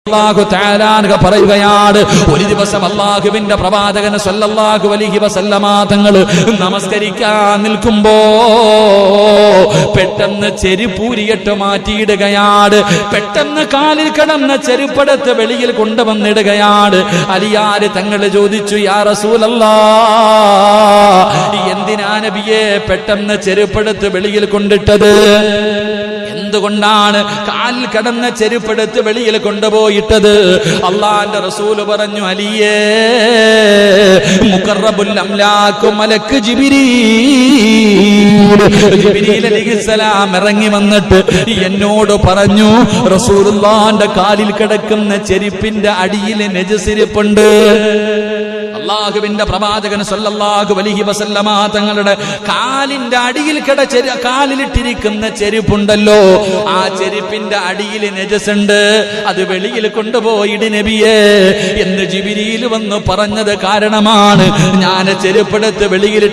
അല്ലാഹു തആല പറയുകയാണ്, ഒരു ദിവസം അല്ലാഹുവിന്റെ പ്രവാചകൻ സല്ലല്ലാഹു അലൈഹി വസല്ലമ തങ്ങൾ നമസ്കരിക്കാൻ നിൽക്കുമ്പോ പെട്ടെന്ന് ചെരുപ്പൂരിയിട്ട് മാറ്റിയിടുകയാണ്. പെട്ടെന്ന് കാലിൽ കിടന്ന ചെരുപ്പെടുത്ത് വെളിയിൽ കൊണ്ടുവന്നിടുകയാണ്. അലിയാര് തങ്ങൾ ചോദിച്ചു, യാ റസൂലല്ലാഹ്, എന്തിനാ നബിയെ പെട്ടെന്ന് ചെരുപ്പെടുത്ത് വെളിയിൽ കൊണ്ടിട്ടത്? എന്തുകൊണ്ടാണ് കാലിൽ കിടന്ന ചെരുപ്പെടുത്ത് വെളിയിൽ കൊണ്ടുപോയിട്ടത്? അള്ളാന്റെ റസൂല് പറഞ്ഞു, അലിയേ, മുഖറബുൽ അംലാഖ് മലക്ക് ജിബ്രീൽ അലൈഹിസ്സലാം ഇറങ്ങി വന്നിട്ട് എന്നോട് പറഞ്ഞു, റസൂലുള്ളാന്റെ കാലിൽ കിടക്കുന്ന ചെരുപ്പിന്റെ അടിയിൽ നജസിരിപ്പുണ്ട്. അല്ലാഹുവിന്റെ പ്രവാചകൻ സല്ലല്ലാഹു അലൈഹി വസല്ലമ തങ്ങളുടെ കാലിന്റെ അടിയിൽ കാലിലിട്ടിരിക്കുന്ന ചെരുപ്പുണ്ടല്ലോ, ആ ചെരുപ്പിന്റെ അടിയിൽ നജസുണ്ട്, അത് വെളിയിൽ കൊണ്ടുപോയിട് നബിയേ എന്ന് ജിബ്രീൽ വന്ന് പറഞ്ഞത് കാരണമാണ് ഞാൻ ചെരുപ്പെടുത്ത് വെളിയിൽ